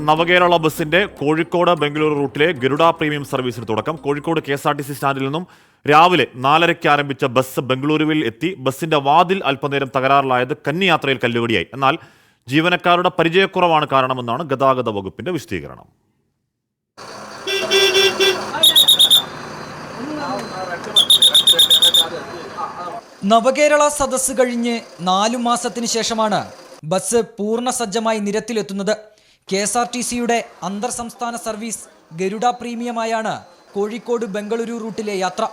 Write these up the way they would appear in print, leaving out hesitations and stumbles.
നവകേരള ബസിന്റെ കോഴിക്കോട് ബംഗളൂരു റൂട്ടിലെ ഗരുഡ പ്രീമിയം സർവീസിന് തുടക്കം. കോഴിക്കോട് KSRTC സ്റ്റാൻഡിൽ നിന്നും രാവിലെ 4:30-ക്ക് ആരംഭിച്ച ബസ് ബംഗളൂരുവിൽ എത്തി. ബസിന്റെ വാതിൽ അല്പനേരം തകരാറിലായത് കന്നിയാത്രയിൽ കല്ലുകടിയായി. എന്നാൽ ജീവനക്കാരുടെ പരിചയക്കുറവാണ് കാരണമെന്നാണ് ഗതാഗത വകുപ്പിന്റെ വിശദീകരണം. നവകേരള സദസ്സ് കഴിഞ്ഞ് 4 മാസത്തിന് ശേഷമാണ് ബസ് പൂർണ്ണ സജ്ജമായി നിരത്തിലെത്തുന്നത്. KSRTCയുടെ അന്തർ സംസ്ഥാന സർവീസ് ഗരുഡ പ്രീമിയമായാണ് കോഴിക്കോട് ബംഗളൂരു റൂട്ടിലെ യാത്ര.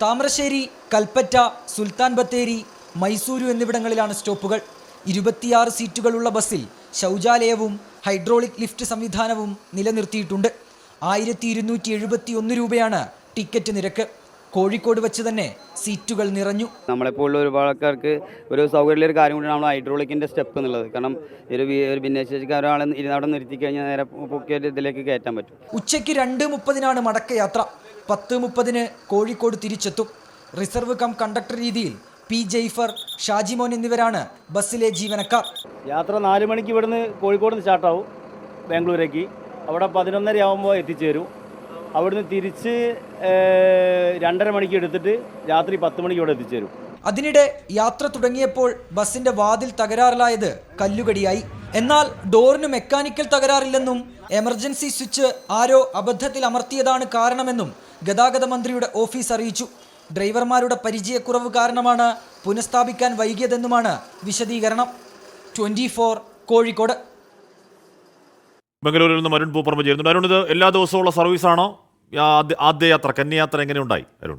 താമരശ്ശേരി, കൽപ്പറ്റ, സുൽത്താൻ ബത്തേരി, മൈസൂരു എന്നിവിടങ്ങളിലാണ് സ്റ്റോപ്പുകൾ. 26 സീറ്റുകളുള്ള ബസ്സിൽ ശൗചാലയവും ഹൈഡ്രോളിക് ലിഫ്റ്റ് സംവിധാനവും നിലനിർത്തിയിട്ടുണ്ട്. 1271 രൂപയാണ് ടിക്കറ്റ് നിരക്ക്. കോഴിക്കോട് വെച്ച് തന്നെ സീറ്റുകൾ നിറഞ്ഞു. നമ്മളെപ്പോലുള്ള ഒരുപാട് ആൾക്കാർക്ക് ഒരു സൗകര്യമുള്ള ഒരു കാര്യം കൂടി നമ്മൾ ഹൈഡ്രോളിക്കിൻ്റെ സ്റ്റെപ്പ് എന്നുള്ളത്. കാരണം ഒരു ഭിന്നശേഷിക്കാർ ഒരാളെ അവിടെ നിർത്തി കഴിഞ്ഞാൽ നേരെ പൊക്കിയ ഇതിലേക്ക് കയറ്റാൻ പറ്റും. ഉച്ചയ്ക്ക് 2:30-നാണ് മടക്കയാത്ര. 10:30-ന് കോഴിക്കോട് തിരിച്ചെത്തും. റിസർവ് കം കണ്ടക്ടർ രീതിയിൽ P. ജയ്ഫർ, ഷാജിമോൻ എന്നിവരാണ് ബസ്സിലെ ജീവനക്കാർ. യാത്ര 4 മണിക്ക് ഇവിടുന്ന് കോഴിക്കോട് നിന്ന് സ്റ്റാർട്ടാവും ബാംഗ്ലൂരേക്ക്. അവിടെ 11:30 ആകുമ്പോൾ എത്തിച്ചേരും. അവിടുന്ന് തിരിച്ച് 2:30 മണിക്ക് എടുത്തിട്ട് രാത്രി 10 മണിക്ക് ഇവിടെ എത്തിച്ചേരും. അതിനിടെ യാത്ര തുടങ്ങിയപ്പോൾ ബസിന്റെ വാതിൽ തകരാറിലായത് കല്ലുകടിയായി. എന്നാൽ ഡോറിന് മെക്കാനിക്കൽ തകരാറില്ലെന്നും എമർജൻസി സ്വിച്ച് ആരോ അബദ്ധത്തിൽ അമർത്തിയതാണ് കാരണമെന്നും ഗതാഗത മന്ത്രിയുടെ ഓഫീസ് അറിയിച്ചു. ഡ്രൈവർമാരുടെ പരിചയക്കുറവ് കാരണമാണ് പുനഃസ്ഥാപിക്കാൻ വൈകിയതെന്നുമാണ് വിശദീകരണം. 24 കോഴിക്കോട്. ബംഗളൂരിൽ നിന്ന് അരുൺ പൂപ്പറമ്പ് ചേരുന്നുണ്ട്. അരുൺ, ഇത് എല്ലാ ദിവസവുമുള്ള സർവീസാണോ? ആദ്യ യാത്ര കന്യാത്ര എങ്ങനെയുണ്ടായി അരുൺ?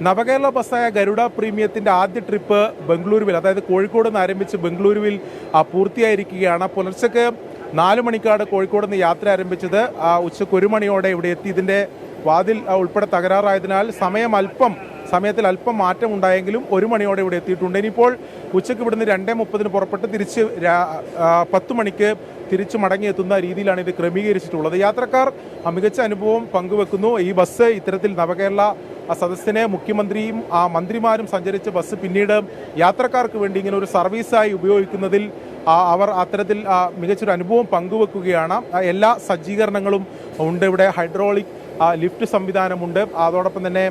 നവകേരള ബസ്സായ ഗരുഡ പ്രീമിയത്തിന്റെ ആദ്യ ട്രിപ്പ് ബംഗളൂരുവിൽ, അതായത് കോഴിക്കോട് നിന്ന് ആരംഭിച്ച് ബംഗളൂരുവിൽ പൂർത്തിയായിരിക്കുകയാണ്. പുലർച്ചയ്ക്ക് 4 മണിക്കാണ് കോഴിക്കോട് നിന്ന് യാത്ര ആരംഭിച്ചത്. ഉച്ചയ്ക്ക് 1 മണിയോടെ ഇവിടെ എത്തി. ഇതിന്റെ വാതിൽ ഉൾപ്പെടെ തകരാറായതിനാൽ സമയത്തിൽ അല്പം മാറ്റം ഉണ്ടായെങ്കിലും 1 മണിയോടെ ഇവിടെ എത്തിയിട്ടുണ്ട്. ഇനിയിപ്പോൾ ഉച്ചയ്ക്ക് ഇവിടുന്ന് 2:30-ന് പുറപ്പെട്ട് തിരിച്ച് 10 മണിക്ക് തിരിച്ചു മടങ്ങിയെത്തുന്ന രീതിയിലാണ് ഇത് ക്രമീകരിച്ചിട്ടുള്ളത്. യാത്രക്കാർ മികച്ച അനുഭവം പങ്കുവെക്കുന്നു. ഈ ബസ് ഇത്തരത്തിൽ നവകേരള സദസ്സിനെ മുഖ്യമന്ത്രിയും മന്ത്രിമാരും സഞ്ചരിച്ച ബസ് പിന്നീട് യാത്രക്കാർക്ക് വേണ്ടി ഇങ്ങനെ ഒരു സർവീസായി ഉപയോഗിക്കുന്നതിൽ അവർ അത്തരത്തിൽ മികച്ചൊരു അനുഭവം പങ്കുവെക്കുകയാണ്. എല്ലാ സജ്ജീകരണങ്ങളും ഉണ്ട്. ഇവിടെ ഹൈഡ്രോളിക് ലിഫ്റ്റ് സംവിധാനമുണ്ട്. അതോടൊപ്പം തന്നെ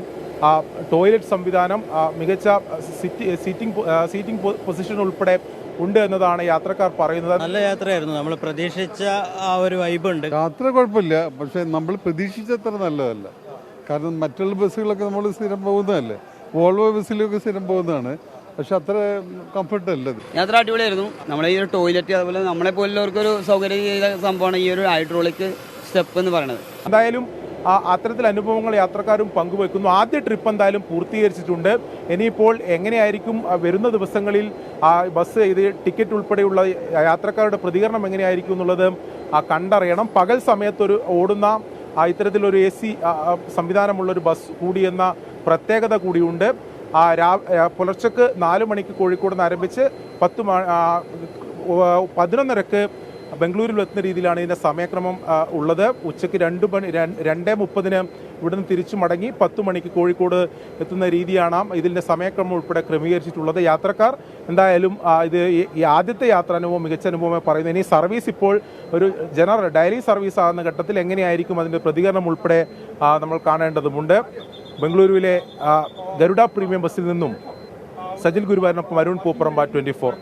ടോയ്ലറ്റ് സംവിധാനം, മികച്ച സീറ്റിംഗ് പൊസിഷൻ ഉൾപ്പെടെ ഉണ്ട് എന്നതാണ് യാത്രക്കാർ പറയുന്നത്. നല്ല യാത്രയായിരുന്നു. നമ്മൾ പ്രതീക്ഷിച്ച ആ ഒരു വൈബ് ഉണ്ട്. യാത്ര കുഴപ്പമില്ല, പക്ഷെ നമ്മൾ പ്രതീക്ഷിച്ചത്ര നല്ലതല്ല. കാരണം മറ്റുള്ള ബസ്സുകളൊക്കെ നമ്മൾ സ്ഥിരം പോകുന്നതല്ലേ, വോൾവോ ബസ്സിലൊക്കെ സ്ഥിരം പോകുന്നതാണ്, പക്ഷെ അത്ര കംഫർട്ട് അല്ലത്. യാത്ര അടിപൊളിയായിരുന്നു. നമ്മളെ ഈ ഒരു ടോയ്ലറ്റ്, അതുപോലെ നമ്മളെ പോലുള്ളവർക്കൊരു സൗകര്യം ചെയ്ത സംഭവമാണ് ഈ ഒരു ഹൈഡ്രോളിക് സ്റ്റെപ്പ് എന്ന് പറയുന്നത്. എന്തായാലും അത്തരത്തിൽ അനുഭവങ്ങൾ യാത്രക്കാരും പങ്കുവെക്കുന്നു. ആദ്യ ട്രിപ്പ് എന്തായാലും പൂർത്തീകരിച്ചിട്ടുണ്ട്. ഇനിയിപ്പോൾ എങ്ങനെയായിരിക്കും വരുന്ന ദിവസങ്ങളിൽ ബസ് ഇത് ടിക്കറ്റ് ഉൾപ്പെടെയുള്ള യാത്രക്കാരുടെ പ്രതികരണം എങ്ങനെയായിരിക്കും എന്നുള്ളത് കണ്ടറിയണം. പകൽ സമയത്തൊരു ഓടുന്ന ഇത്തരത്തിലൊരു AC സംവിധാനമുള്ളൊരു ബസ് കൂടിയെന്ന പ്രത്യേകത കൂടിയുണ്ട്. പുലർച്ചക്ക് 4 മണിക്ക് കോഴിക്കോട് നിന്ന് ആരംഭിച്ച് 11:30-ക്ക് ബംഗളൂരിൽ എത്തുന്ന രീതിയിലാണ് ഇതിൻ്റെ സമയക്രമം ഉള്ളത്. ഉച്ചയ്ക്ക് 2:30-ന് ഇവിടുന്ന് തിരിച്ചു മടങ്ങി 10 മണിക്ക് കോഴിക്കോട് എത്തുന്ന രീതിയാണ് ഇതിൻ്റെ സമയക്രമം ഉൾപ്പെടെ ക്രമീകരിച്ചിട്ടുള്ളത്. യാത്രക്കാർ എന്തായാലും ഇത് ഈ ആദ്യത്തെ യാത്രാനുഭവം മികച്ച അനുഭവമായി പറയുന്നത്. ഇനി സർവീസ് ഇപ്പോൾ ഒരു ഡെയിലി സർവീസ് ആകുന്ന ഘട്ടത്തിൽ എങ്ങനെയായിരിക്കും അതിൻ്റെ പ്രതികരണം ഉൾപ്പെടെ നമ്മൾ കാണേണ്ടതുണ്ട്. ബംഗളൂരുവിലെ ഗരുഡ പ്രീമിയം ബസ്സിൽ നിന്നും സജിൽ ഗുരുവായൂരിനൊപ്പം അരുൺ പൂപ്പറമ്പ, 24.